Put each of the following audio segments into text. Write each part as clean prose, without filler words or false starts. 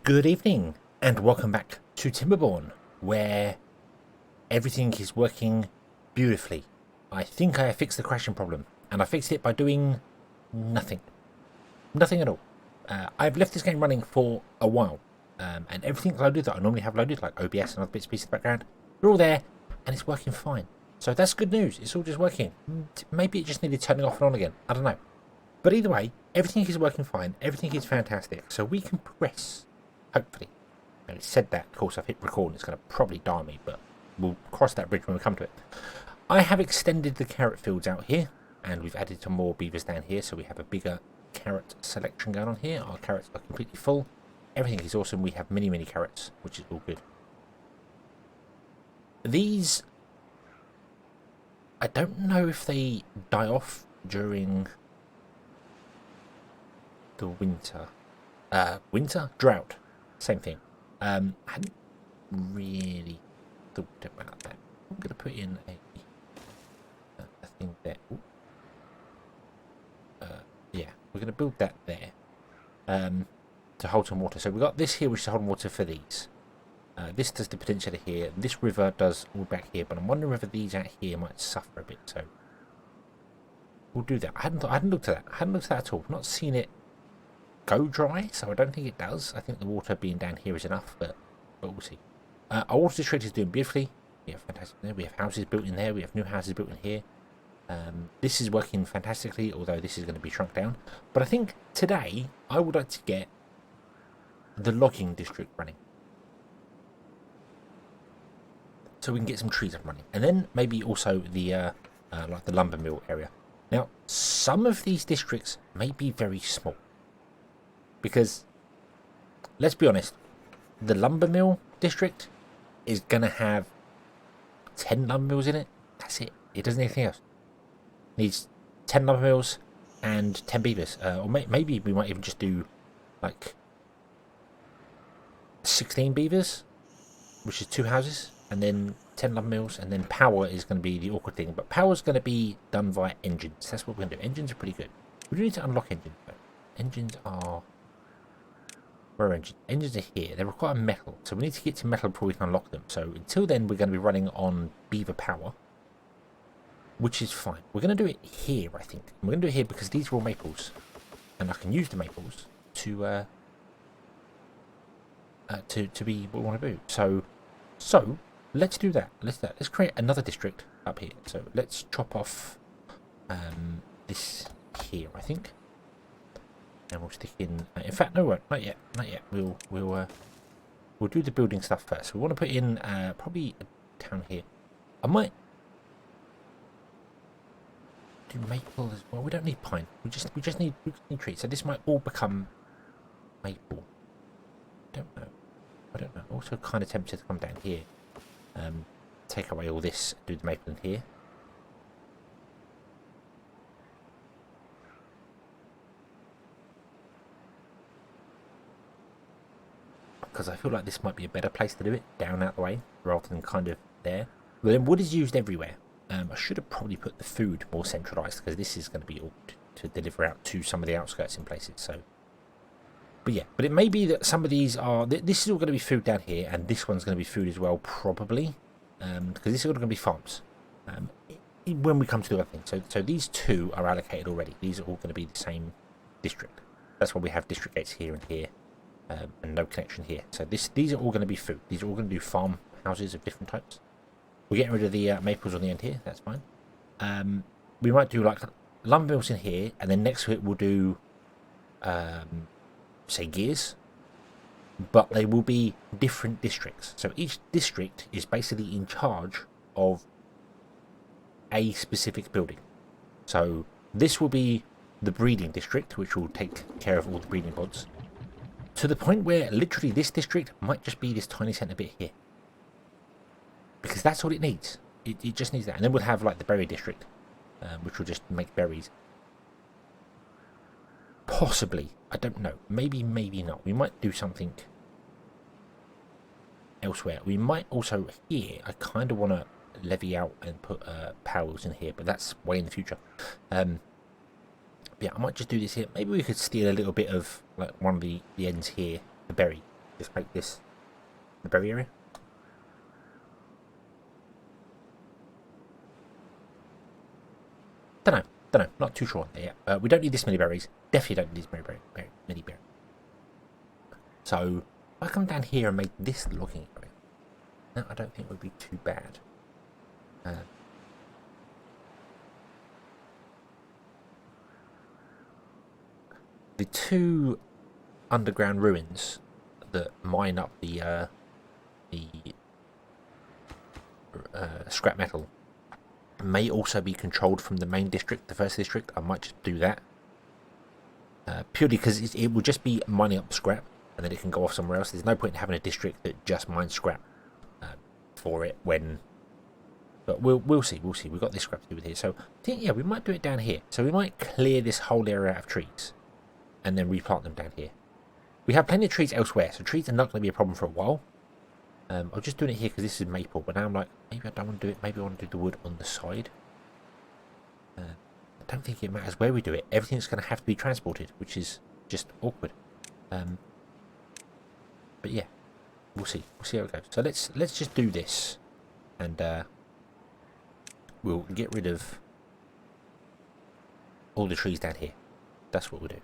Good evening, and welcome back to Timberborn, where everything is working beautifully. I think I fixed the crashing problem, and I fixed it by doing nothing. Nothing at all. I've left this game running for a while, and everything loaded that I normally have loaded, like OBS and other bits and pieces in the background, they're all there, and it's working fine. So that's good news, it's all just working. Maybe it just needed turning off and on again, I don't know. But either way, everything is working fine, everything is fantastic, so we can progress. Hopefully. And it said that, of course, I've hit record and it's going to probably die me, but we'll cross that bridge when we come to it. I have extended the carrot fields out here, and we've added some more beavers down here, so we have a bigger carrot selection going on here. Our carrots are completely full. Everything is awesome. We have many carrots, which is all good. These, I don't know if they die off during the winter. Drought. Same thing. I hadn't really thought about that. I'm going to put in a thing there. Yeah, we're going to build that there to hold some water. So we've got this here, which is holding water for these. This does the potential here. This river does all back here, but I'm wondering whether these out here might suffer a bit. So we'll do that. I hadn't looked at that. I hadn't looked at that at all. I've not seen it go dry, so I don't think it does. I think the water being down here is enough, but we'll see. Our water district is doing beautifully. We have fantastic there. We have houses built in there. We have new houses built in here. This is working fantastically, although this is going to be shrunk down. But I think today I would like to get the logging district running, so we can get some trees up running, and then maybe also the like the lumber mill area. Now, some of these districts may be very small. Because, let's be honest, the lumber mill district is going to have 10 lumber mills in it. That's it. It doesn't need anything else. It needs 10 lumber mills and 10 beavers. Or maybe we might even just do, like, 16 beavers, which is 2 houses, and then 10 lumber mills, and then power is going to be the awkward thing. But power is going to be done via engines. That's what we're going to do. Engines are pretty good. We do need to unlock engines, though. Engines are... Where are engines? Engines are here. They require metal, so we need to get to metal before we can unlock them. So until then, we're going to be running on beaver power, which is fine. We're going to do it here, I think. We're going to do it here because these are all maples, and I can use the maples to be what we want to do. So let's do that. Let's create another district up here. So let's chop off this here, I think. And we'll stick in. In fact, no, not yet. Not yet. We'll do the building stuff first. We want to put in probably down here. I might do maple as well. We don't need pine. We just need trees. So this might all become maple. I don't know. Also, kind of tempted to come down here. Take away all this. Do the maple in here. Because I feel like this might be a better place to do it, down out the way, rather than kind of there. But then wood is used everywhere. I should have probably put the food more centralised, because this is going to be all to deliver out to some of the outskirts in places. So, but yeah, but it may be that some of these are... This is all going to be food down here, and this one's going to be food as well, probably. Because this is all going to be farms. When we come to the other thing. So these two are allocated already. These are all going to be the same district. That's why we have district gates here and here. And no connection here. So these are all going to be food. These are all going to do farm houses of different types. We're getting rid of the maples on the end here. That's fine. We might do like lumber mills in here, and then next to it we'll do, say, gears. But they will be different districts. So each district is basically in charge of a specific building. So this will be the breeding district, which will take care of all the breeding pods. To the point where literally this district might just be this tiny centre bit here. Because that's all it needs. It just needs that. And then we'll have like the berry district, which will just make berries. Possibly. I don't know. Maybe not. We might do something elsewhere. We might also here, I kind of want to levy out and put powers in here, but that's way in the future. Yeah, I might just do this here. Maybe we could steal a little bit of like one of the ends here, the berry, just make this the berry area. Don't know, not too sure yet. We don't need this many berries. Definitely don't need this many berries. So if I come down here and make this logging area, that I don't think would be too bad. The two underground ruins that mine up the scrap metal may also be controlled from the main district, the first district. I might just do that. Purely because it will just be mining up scrap and then it can go off somewhere else. There's no point in having a district that just mines scrap for it when... But we'll see. We've got this scrap to do with here. So I think, yeah, we might do it down here. So we might clear this whole area out of trees and then replant them down here. We have plenty of trees elsewhere, so trees are not going to be a problem for a while. I was just doing it here because this is maple, but now I'm like, maybe I don't want to do it. Maybe I want to do the wood on the side. I don't think it matters where we do it. Everything's going to have to be transported, which is just awkward. But yeah, we'll see. We'll see how it goes. So let's just do this, and we'll get rid of all the trees down here. That's what we'll do.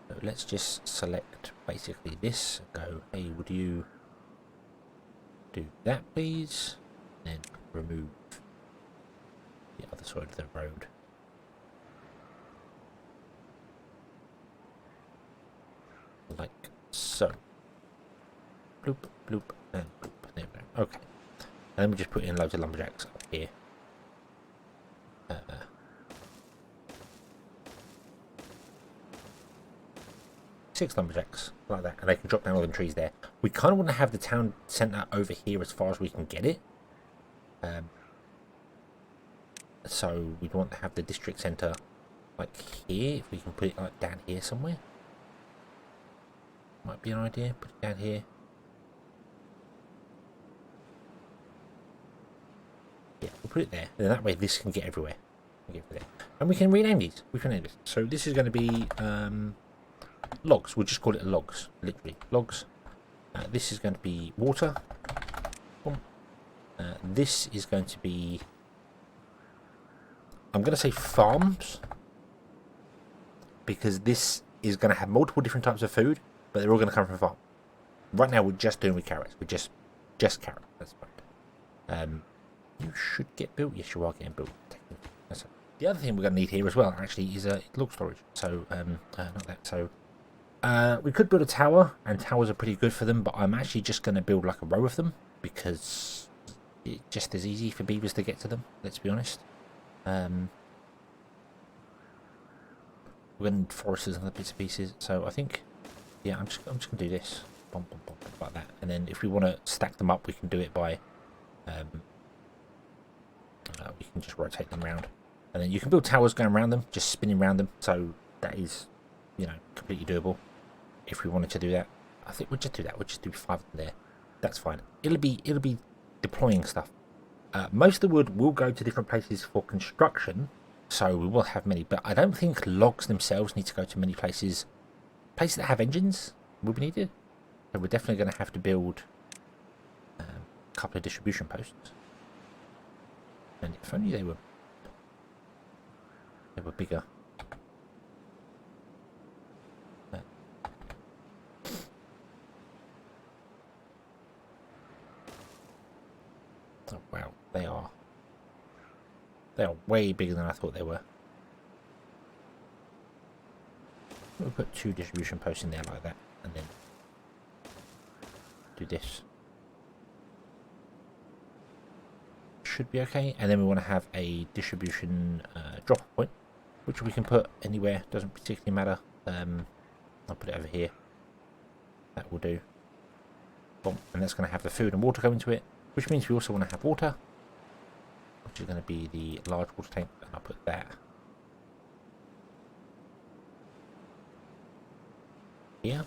So let's just select basically this. Go, hey, would you do that, please? Then remove the other side of the road. Like so. Bloop, bloop, and bloop. There we go. Okay. And then we just put in loads of lumberjacks up here. 6 lumberjacks, like that, and they can drop down all them trees there. We kind of want to have the town centre over here as far as we can get it. So we'd want to have the district centre like here, if we can put it like down here somewhere. Might be an idea, put it down here. Yeah, we'll put it there, and that way this can get everywhere. And we can rename these. We can name this. So this is going to be logs. We'll just call it logs, literally logs. This is going to be water. This is going to be, I'm going to say farms, because this is going to have multiple different types of food, but they're all going to come from a farm. Right now we're just doing with carrots. We're just carrot. That's fine. You should get built. Yes, you are getting built. That's the other thing we're going to need here as well, actually, is log storage. So not that. So we could build a tower, and towers are pretty good for them, but I'm actually just going to build like a row of them because it just is easy for beavers to get to them. Let's be honest. We're going to need foresters and other bits and pieces. So I think, yeah, I'm just going to do this, bump, bump, bump, like that. And then if we want to stack them up, we can do it by, we can just rotate them around. And then you can build towers going around them, just spinning around them. So that is, you know, completely doable. If we wanted to do that, I think we'll just do that. We'll just do 5 of them there. That's fine. It'll be deploying stuff. Most of the wood will go to different places for construction, so we will have many. But I don't think logs themselves need to go to many places. Places that have engines will be needed. So we're definitely going to have to build a couple of distribution posts. And if only they were bigger. Oh wow, they are way bigger than I thought they were. We'll put 2 distribution posts in there like that, and then do this. Should be okay. And then we want to have a distribution drop point, which we can put anywhere, doesn't particularly matter. I'll put it over here. That will do. Boom. And that's going to have the food and water go into it, which means we also want to have water, which is going to be the large water tank, and I'll put that here.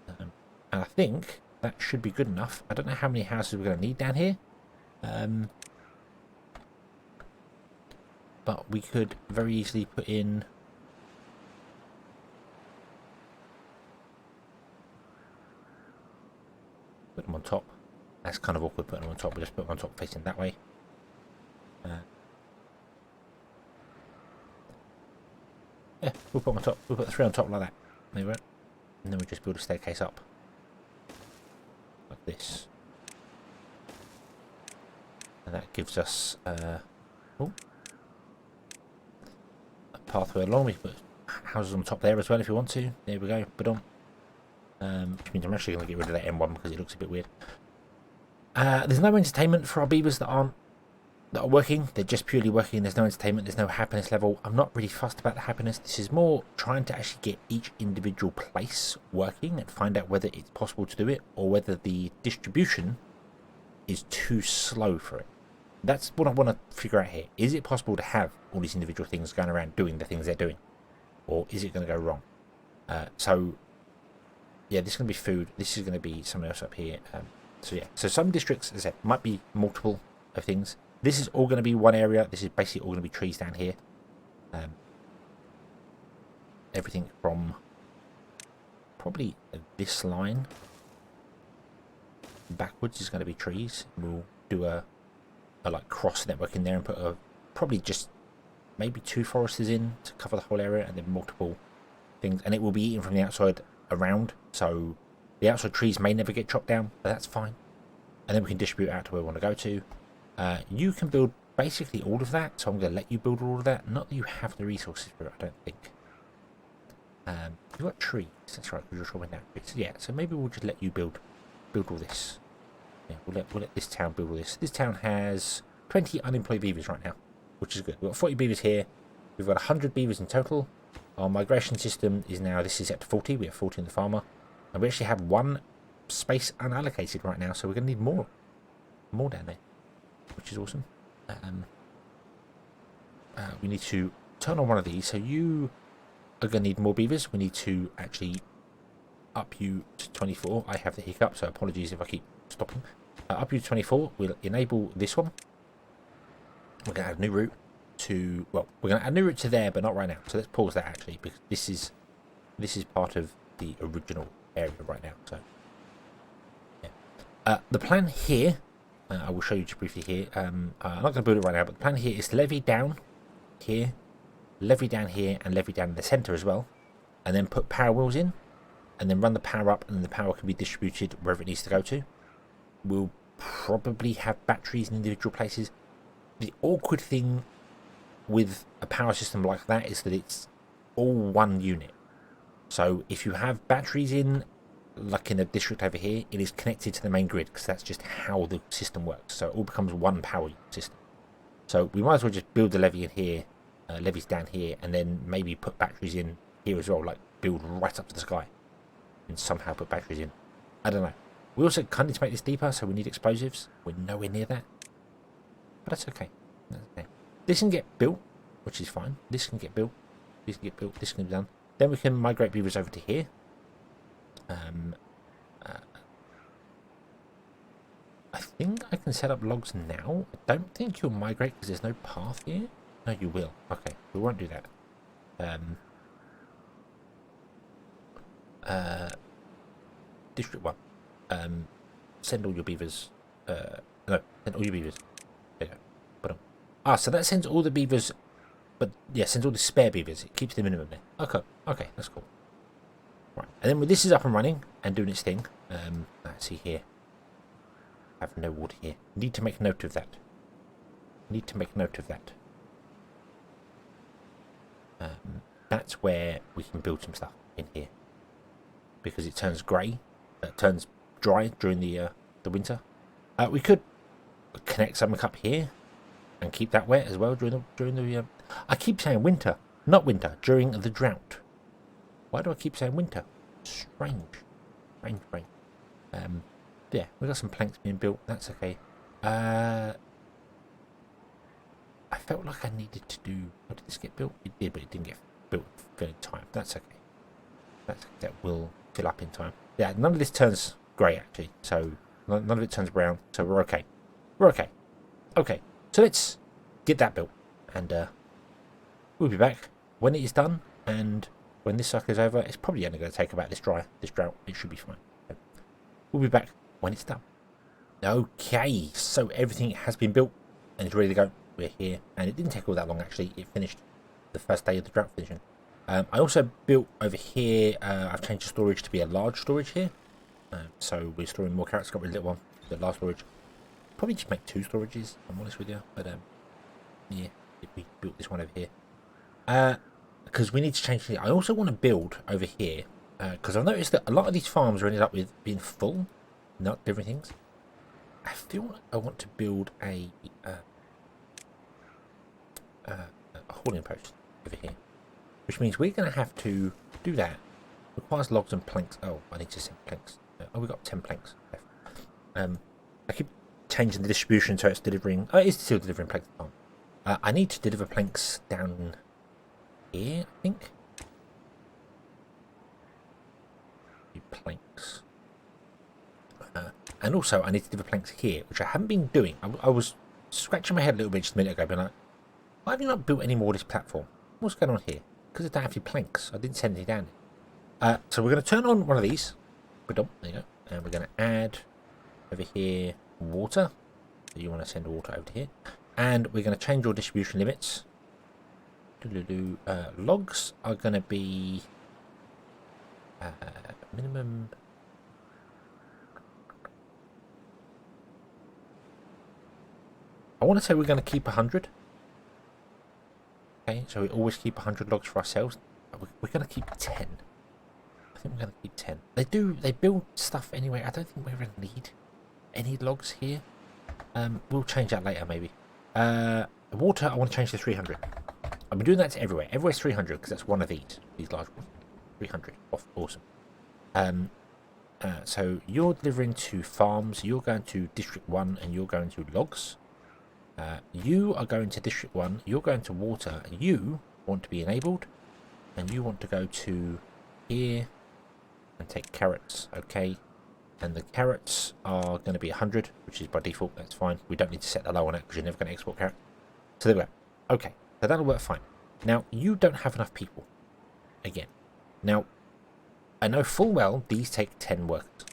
And I think that should be good enough. I don't know how many houses we're going to need down here. But we could very easily put in Put them on top. That's kind of awkward putting them on top. We'll just put them on top facing that way. Yeah, we'll put them on top. We'll put the 3 on top like that. There we go. And then we'll just build a staircase up. Like this. And that gives us a pathway along. We can put houses on the top there as well if you want to. There we go. But which means I'm actually going to get rid of that M1 because it looks a bit weird. There's no entertainment for our beavers that are working. They're just purely working. There's no entertainment. There's no happiness level. I'm not really fussed about the happiness. This is more trying to actually get each individual place working and find out whether it's possible to do it or whether the distribution is too slow for it. That's what I want to figure out here. Is it possible to have all these individual things going around doing the things they're doing? Or is it going to go wrong? So, yeah, this is going to be food. This is going to be something else up here. So, yeah. So, some districts, as I said, might be multiple of things. This is all going to be one area. This is basically all going to be trees down here. Everything from probably this line backwards is going to be trees. We'll do a like cross network in there and put probably just maybe 2 foresters in to cover the whole area, and then multiple things. And it will be eaten from the outside around, so the outside trees may never get chopped down, but that's fine. And then we can distribute out to where we want to go to. You can build basically all of that, so I'm going to let you build all of that. Not that you have the resources for it, I don't think. You've got trees, that's right, because you're chopping down trees. Yeah, so maybe we'll just let you build all this. Yeah, we'll let this town build all this. This town has 20 unemployed beavers right now, which is good. We've got 40 beavers here. We've got 100 beavers in total. Our migration system is now, this is set to 40. We have 40 in the farmer. And we actually have 1 space unallocated right now, so we're going to need more down there, which is awesome. We need to turn on one of these. So you are going to need more beavers. We need to actually up you to 24. I have the hiccup, so apologies if I keep stopping. Up you to 24. We'll enable this one. We're going to add a new route to, well, we're going to add a new route to there, but not right now. So let's pause that actually, because this is part of the original area right now. So yeah, the plan here, I will show you just briefly here. I'm not going to build it right now, but the plan here is to levy down here, levy down here, and levy down in the center as well, and then put power wheels in, and then run the power up, and then the power can be distributed wherever it needs to go to. We'll probably have batteries in individual places. The awkward thing with a power system like that is that it's all one unit. So if you have batteries in, like in a district over here, it is connected to the main grid, because that's just how the system works. So it all becomes one power system. So we might as well just build the levy in here, levies down here, and then maybe put batteries in here as well, like build right up to the sky and somehow put batteries in. I don't know. We also kind of need to make this deeper, so we need explosives. We're nowhere near that, but that's okay. That's okay. This can get built, which is fine. This can get built. This can get built. This can be done. Then we can migrate beavers over to here. I think I can set up logs now. I don't think you'll migrate because there's no path here. No, you will. Okay, we won't do that. District 1. Send all your beavers. No, send all your beavers. There you go. So that sends all the beavers, but yeah, sends all the spare beavers. It keeps the minimum there. Okay, that's cool. Right, and then when this is up and running and doing its thing, let's see here. I have no water here. Need to make note of that. That's where we can build some stuff in here, because it turns grey, turns dry during the winter. We could connect something up here and keep that wet as well during the. I keep saying winter, not winter, during the drought. Why do I keep saying winter? Strange. Yeah, we got some planks being built. That's okay. I felt like I needed to do. How did this get built? It did, but it didn't get built in time. That's okay. That will fill up in time. Yeah, none of this turns grey actually, so none of it turns brown. So we're okay. Okay, so let's get that built, and we'll be back when it is done. And when this cycle is over, it's probably only going to take about this drought. It should be fine. So we'll be back when it's done. Okay, so everything has been built and it's ready to go. We're here, and it didn't take all that long actually. It finished the first day of the drought finishing. I also built over here, I've changed the storage to be a large storage here. So we're storing more carrots, got rid of the little one, the large storage. Probably just make 2 storages, if I'm honest with you. But yeah, we built this one over here. Because we need to change it. I also want to build over here, because I've noticed that a lot of these farms are ended up with being full, not different things. I feel like I want to build a hoarding post over here, which means we're going to have to do that. Requires logs and planks. Oh, I need to send planks. Oh, we've got 10 planks left. I keep changing the distribution so it's delivering. Oh, it is still delivering planks. I need to deliver planks down here, I think. Planks. And also, I need to deliver planks here, which I haven't been doing. I was scratching my head a little bit just a minute ago, being like, why have you not built any more of this platform? What's going on here? Because I don't have any planks. I didn't send any down. So we're going to turn on one of these. There you go. And we're going to add over here water. So you want to send water over to here. And we're going to change your distribution limits. Logs are going to be minimum. I want to say we're going to keep 100. Okay, so we always keep 100 logs for ourselves. We're going to keep 10. I think we're going to keep 10. They build stuff anyway. I don't think we're going to need any logs here. We'll change that later maybe. Water, I want to change to 300. I've been doing that to everywhere. Everywhere's 300 because that's one of these large ones. 300. Awesome. So you're delivering to farms. You're going to District 1 and you're going to logs. You are going to District 1, you're going to water, you want to be enabled, and you want to go to here and take carrots, okay, and the carrots are going to be 100, which is by default, that's fine, we don't need to set the low on it because you're never going to export carrots. So there we go, okay, so that'll work fine. Now, you don't have enough people, again. Now, I know full well these take 10 workers.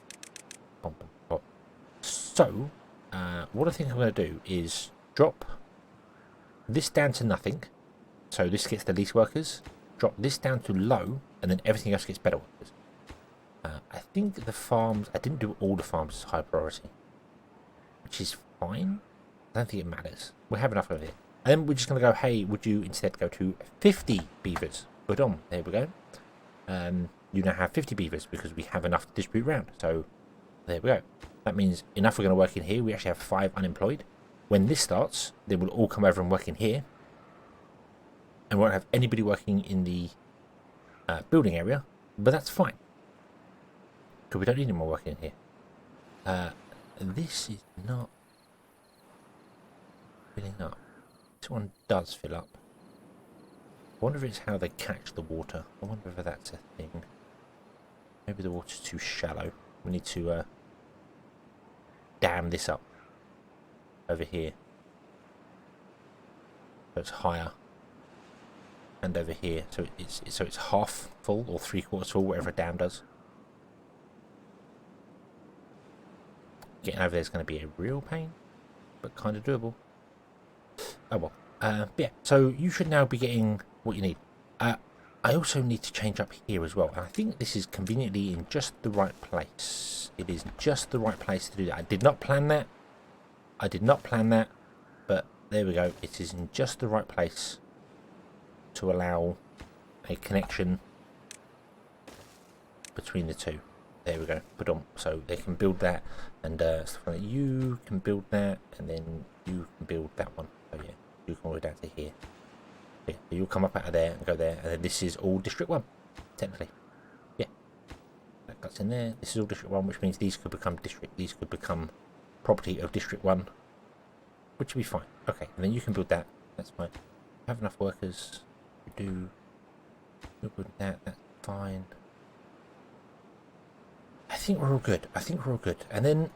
So, what I think I'm going to do is drop this down to nothing, so this gets the least workers, drop this down to low, and then everything else gets better workers. I think the farms, I didn't do all the farms as high priority, which is fine. I don't think it matters. We have enough over here. And then we're just going to go, hey, would you instead go to 50 beavers? Put on, there we go. You now have 50 beavers because we have enough to distribute around, so there we go. That means enough are going to work in here. We actually have 5 unemployed. When this starts, they will all come over and work in here. And we won't have anybody working in the building area. But that's fine. Because we don't need any more working in here. This is not filling up. This one does fill up. I wonder if it's how they catch the water. I wonder if that's a thing. Maybe the water's too shallow. We need to dam this up over here so it's higher, and over here so it's half full or 3/4 full, whatever a dam does. Getting over there is going to be a real pain, but kind of doable. Oh well. Yeah, so you should now be getting what you need. I also need to change up here as well, and I think this is conveniently in just the right place. It is just the right place to do that. I did not plan that. But there we go. It is in just the right place to allow a connection between the two. There we go. Put on, so they can build that, and stuff like that. You can build that, and then you can build that one. Oh yeah, you can all the way down to here. Yeah, you'll come up out of there and go there, and then this is all District 1, technically. Yeah, that cuts in there. This is all District 1, which means these could become these could become property of District 1, which will be fine. Okay, and then you can build that. That's fine. Have enough workers. You do. You'll build that. That's fine. I think we're all good. And then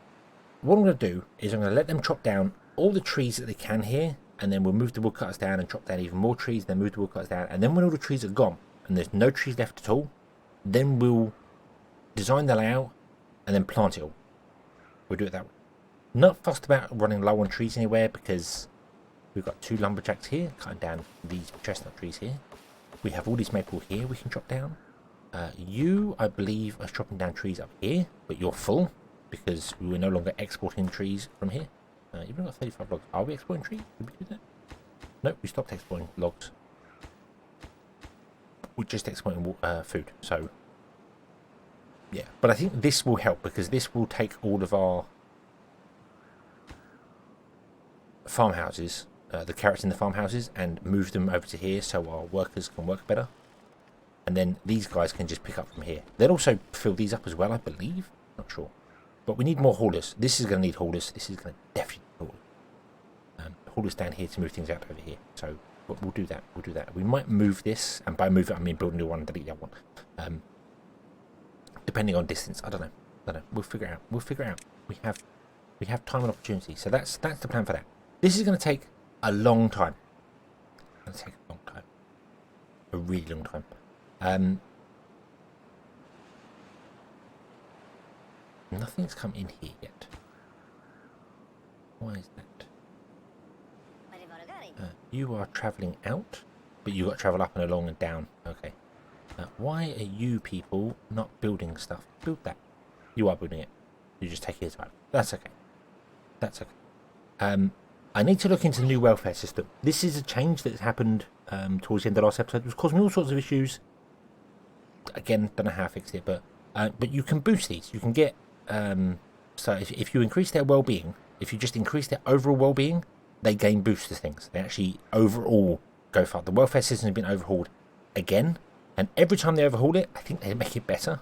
what I'm going to do is I'm going to let them chop down all the trees that they can here, and then we'll move the woodcutters down and chop down even more trees, then move the woodcutters down, and then when all the trees are gone and there's no trees left at all, then we'll design the layout and then plant it all. We'll do it that way. Not fussed about running low on trees anywhere because we've got 2 lumberjacks here cutting down these chestnut trees here. We have all these maple here we can chop down. You, I believe, are chopping down trees up here, but you're full because we're no longer exporting trees from here. You've only got 35 logs. Are we exporting trees? Did we do that? Nope, we stopped exporting logs. We're just exporting food, so yeah. But I think this will help because this will take all of our farmhouses, the carrots in the farmhouses, and move them over to here so our workers can work better. And then these guys can just pick up from here. They'll also fill these up as well, I believe. Not sure. But we need more haulers. This is going to need haulers. This is going to definitely need haulers. Haulers down here to move things out over here. So but we'll do that. We'll do that. We might move this. And by move it, I mean build a new one and delete that one. Depending on distance. I don't know. We'll figure it out. We'll figure it out. We have time and opportunity. So that's the plan for that. This is going to take a long time. It's going to take a long time. A really long time. Nothing's come in here yet. Why is that? You are travelling out, but you got to travel up and along and down. Okay. Why are you people not building stuff? Build that. You are building it. You just take your time. That's okay. That's okay. I need to look into the new welfare system. This is a change that's happened towards the end of the last episode. It was causing me all sorts of issues. Again, don't know how I fixed it, but you can boost these. You can get so if you increase their well-being, if you just increase their overall well-being, they gain boosts to things. They actually overall go far. The welfare system has been overhauled again, and every time they overhaul it, I think they make it better.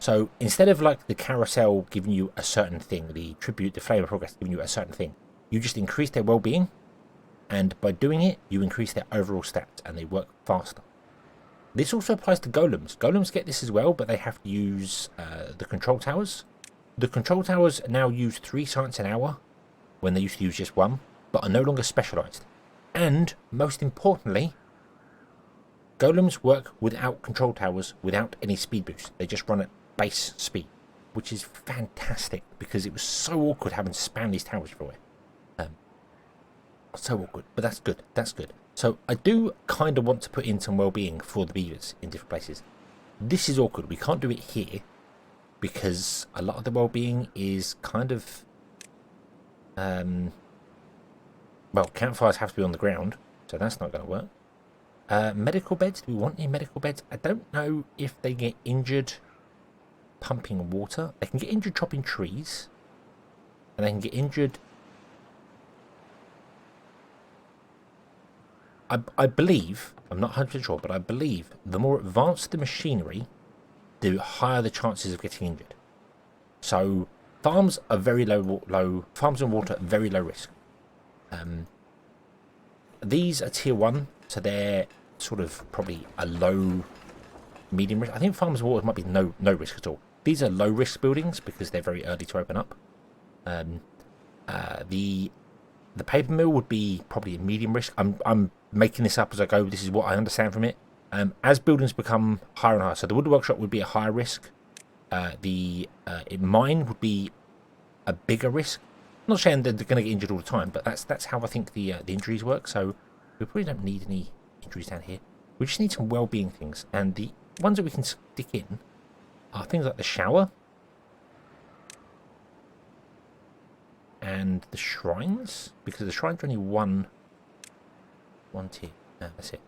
So instead of like the carousel giving you a certain thing, the tribute, the flame of progress giving you a certain thing, you just increase their well-being, and by doing it, you increase their overall stats, and they work faster. This also applies to golems. Golems get this as well, but they have to use the control towers. The control towers now use 3 science an hour, when they used to use just 1, but are no longer specialised. And, most importantly, golems work without control towers, without any speed boost. They just run at base speed, which is fantastic, because it was so awkward having to spam these towers everywhere. So awkward, but that's good. That's good. So I do kind of want to put in some well-being for the beavers in different places. This is awkward. We can't do it here because a lot of the well-being is kind of well, campfires have to be on the ground, so that's not going to work. Medical beds. Do we want any medical beds? I don't know if they get injured pumping water. They can get injured chopping trees, and they can get injured. I believe, I'm not 100% sure, but I believe the more advanced the machinery, the higher the chances of getting injured. So farms are very low. Farms and water are very low risk. These are tier 1, so they're sort of probably a low, medium risk. I think farms and water might be no risk at all. These are low risk buildings because they're very early to open up. The paper mill would be probably a medium risk. I'm making this up as I go. This is what I understand from it. As buildings become higher and higher, so the wood workshop would be a higher risk. The mine would be a bigger risk. I'm not saying that they're going to get injured all the time, but that's how I think the injuries work. So we probably don't need any injuries down here. We just need some well-being things, and the ones that we can stick in are things like the shower and the shrines, because the shrines are only one tier. That's it.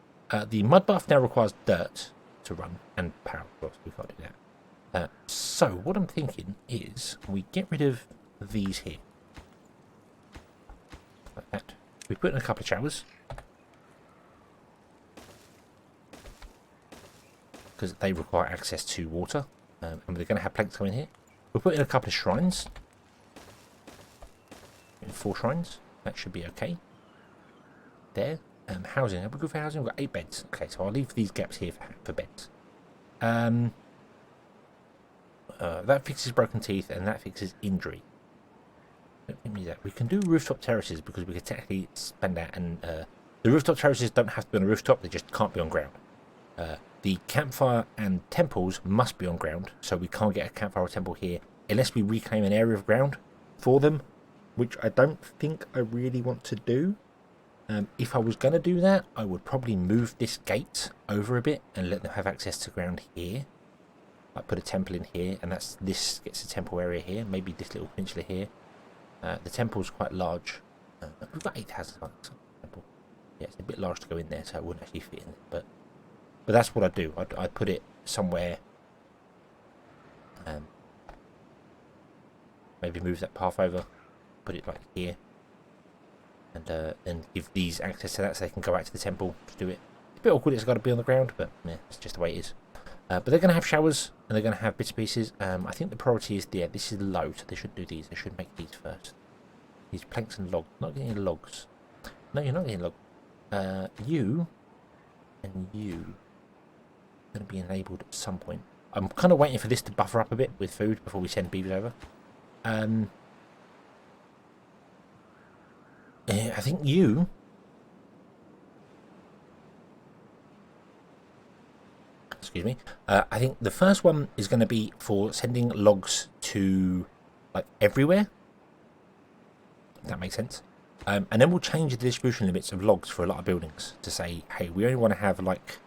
The mud bath now requires dirt to run and power, of course. We can't do that. So what I'm thinking is we get rid of these here. Like that. We put in a couple of showers, because they require access to water, and they're going to have planks coming here. We'll put in a couple of shrines. 4 shrines. That should be okay. There. Housing. Have we good for housing? We've got 8 beds. Okay, so I'll leave these gaps here for beds. That fixes broken teeth, and that fixes injury. Don't think we need that. We can do rooftop terraces because we could technically spend that, and the rooftop terraces don't have to be on a rooftop, they just can't be on ground. The campfire and temples must be on ground, so we can't get a campfire or temple here unless we reclaim an area of ground, for them, which I don't think I really want to do. If I was going to do that, I would probably move this gate over a bit and let them have access to ground here. Like put a temple in here, and this gets a temple area here. Maybe this little peninsula here. The temple's quite large. We've got 8,000 bucks. Temple. Yeah, it's a bit large to go in there, so it wouldn't actually fit in. But that's what I'd do. I'd put it somewhere. Maybe move that path over. Put it like here. And then give these access to that so they can go back to the temple to do it. It's a bit awkward, it's got to be on the ground, but yeah, it's just the way it is. But they're going to have showers, and they're going to have bits and pieces. I think the priority is there. This is low, so they should do these. They should make these first. These planks and logs. Not getting any logs. No, you're not getting logs. You and you are going to be enabled at some point. I'm kind of waiting for this to buffer up a bit with food before we send beavers over. I think you... Excuse me. I think the first one is going to be for sending logs to, like, everywhere. If that makes sense. And then we'll change the distribution limits of logs for a lot of buildings to say, hey, we only want to have, like...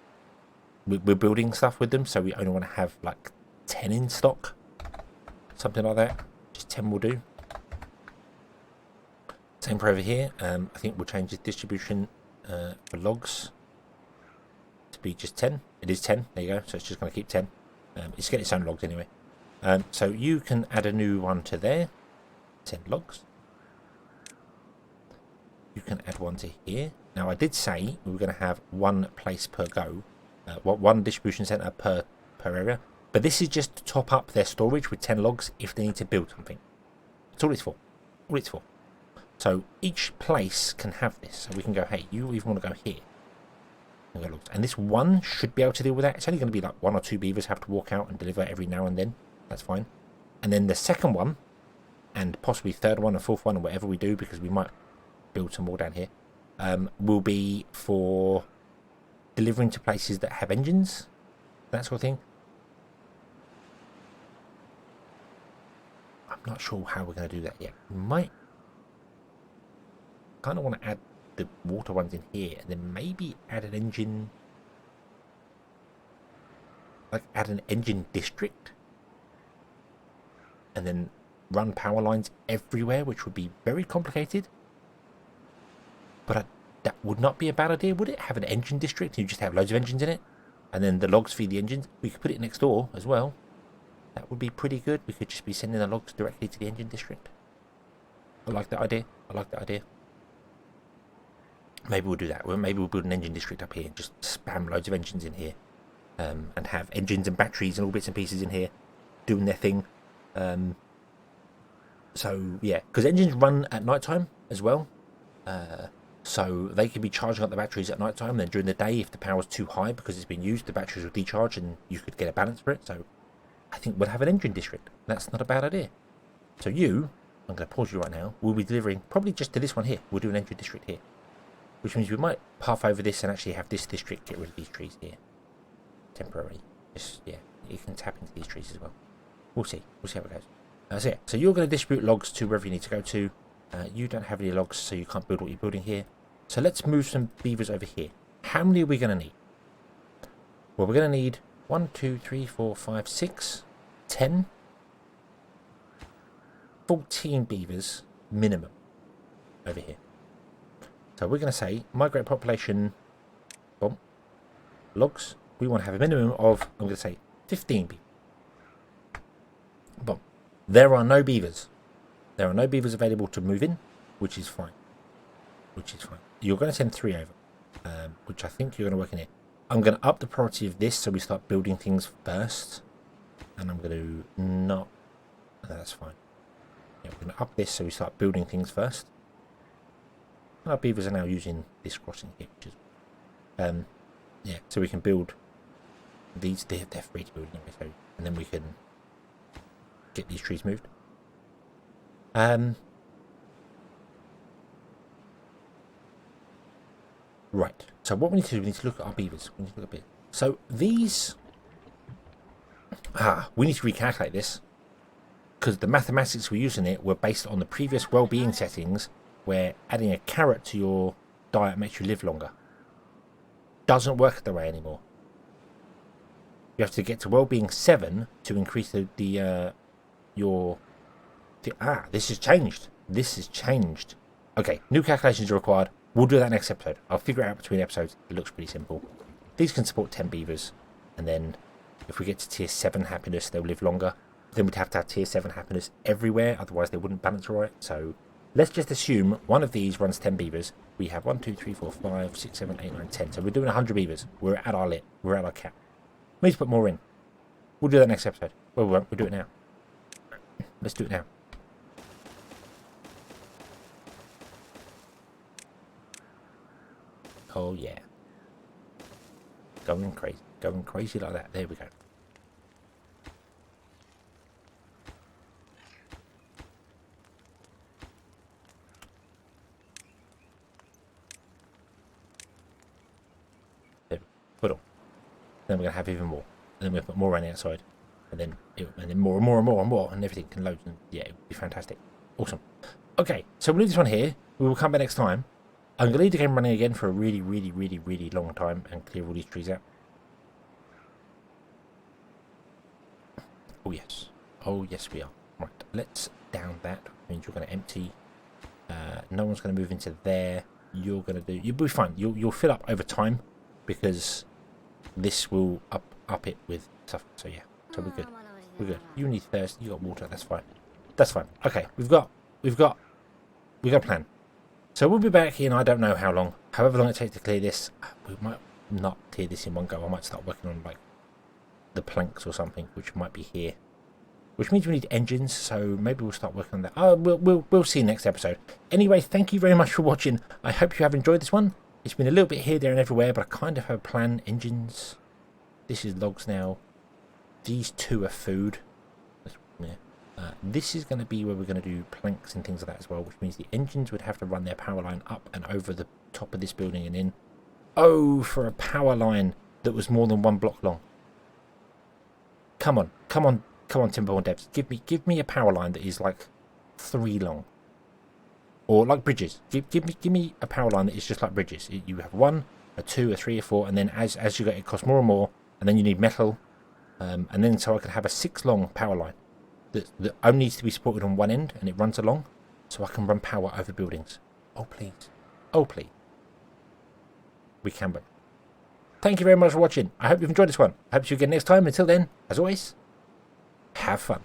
We're building stuff with them, so we only want to have, like, 10 in stock. Something like that. Just 10 will do. Same for over here. I think we'll change the distribution for logs to be just 10. It is 10. There you go. So it's just going to keep 10. It's getting its own logs anyway. So you can add a new one to there. 10 logs. You can add one to here. Now I did say we were going to have one place per go. One distribution center per area. But this is just to top up their storage with 10 logs if they need to build something. That's all it's for. All it's for. So each place can have this. So we can go, hey, you even want to go here. And this one should be able to deal with that. It's only going to be like 1 or 2 beavers have to walk out and deliver every now and then. That's fine. And then the second one, and possibly third one and fourth one, or whatever we do, because we might build some more down here, will be for delivering to places that have engines. That sort of thing. I'm not sure how we're going to do that yet. We might kind of want to add the water ones in here, and then maybe add an engine, like add an engine district, and then run power lines everywhere, which would be very complicated. But that would not be a bad idea, would it? Have an engine district, and you just have loads of engines in it, and then the logs feed the engines. We could put it next door as well. That would be pretty good. We could just be sending the logs directly to the engine district. I like that idea. I like that idea. Maybe we'll do that. Well, maybe we'll build an engine district up here and just spam loads of engines in here. And have engines and batteries and all bits and pieces in here doing their thing. So, yeah. Because engines run at night time as well. So they could be charging up the batteries at night time. Then during the day, if the power's too high because it's been used, the batteries will decharge and you could get a balance for it. So I think we'll have an engine district. That's not a bad idea. So you, I'm going to pause you right now, we'll be delivering probably just to this one here. We'll do an engine district here. Which means we might path over this and actually have this district get rid of these trees here. Temporarily. Just, yeah, you can tap into these trees as well. We'll see. We'll see how it goes. So you're going to distribute logs to wherever you need to go to. You don't have any logs, so you can't build what you're building here. So let's move some beavers over here. How many are we going to need? Well, we're going to need 1, 2, 3, 4, 5, 6, 10, 14 beavers minimum over here. So we're going to say migrate population, boom, logs. We want to have a minimum of, I'm going to say 15 beavers. Boom. There are no beavers. There are no beavers available to move in, which is fine. Which is fine. You're going to send 3 over, which I think you're going to work in here. I'm going to up the priority of this so we start building things first. And I'm going to not... No, that's fine. Yeah, we're going to up this so we start building things first. Our beavers are now using this crossing here, which is, yeah, so we can build these. They're free to build anyway, so, and then we can get these trees moved. Right. So what we need to do, we need to look at our beavers. We need to look a bit. So these, we need to recalculate this. because the mathematics we used in it were based on the previous well-being settings, where adding a carrot to your diet makes you live longer. Doesn't work that way anymore. You have to get to well-being 7 to increase this has changed. This has changed. Okay, new calculations are required. We'll do that next episode. I'll figure it out between episodes. It looks pretty simple. These can support 10 beavers, and then if we get to tier 7 happiness, they'll live longer. Then we'd have to have tier 7 happiness everywhere, otherwise they wouldn't balance right. So let's just assume one of these runs 10 beavers. We have 1, 2, 3, 4, 5, 6, 7, 8, 9, 10. So we're doing 100 beavers. We're at our lit. We're at our cap. We need to put more in. We'll do that next episode. Well, we won't. We'll do it now. Let's do it now. Oh, yeah. Going crazy. Going crazy like that. There we go. There. Put on. Then we're going to have even more. And then we'll put more around the outside. And then more and more and more and more. And everything can load. And yeah, it would be fantastic. Awesome. Okay, so we'll leave this one here. We will come back next time. I'm going to leave the game running again for a really, really, really, really long time and clear all these trees out. Oh, yes. Oh, yes, we are. Right, let's down that. Which means you're going to empty. No one's going to move into there. You're going to do... You'll be fine. You'll fill up over time because this will up it with stuff. So, yeah. So, we're good. We're good. You need thirst. You got water. That's fine. That's fine. Okay, we've got a plan. So we'll be back in I don't know how long. However long it takes to clear this. We might not clear this in one go. I might start working on like the planks or something, which might be here. Which means we need engines, so maybe we'll start working on that. Oh, we'll see next episode. Anyway, thank you very much for watching. I hope you have enjoyed this one. It's been a little bit here, there and everywhere, but I kind of have a plan. Engines. This is logs now. These two are food. Yeah. This is going to be where we're going to do planks and things like that as well, which means the engines would have to run their power line up and over the top of this building and in. Oh, for a power line that was more than 1 block long. Come on, come on, come on, Timberborn devs. Give me a power line that is like 3 long. Or like bridges. Give me a power line that is just like bridges. You have 1, a 2, a 3, a 4, and then as you go, it costs more and more, and then you need metal. And then so I can have a 6 long power line. That only needs to be supported on one end and it runs along, so I can run power over buildings. Oh please. Oh please. We can, but thank you very much for watching. I hope you've enjoyed this one. I hope you see you again next time. Until then, as always, have fun.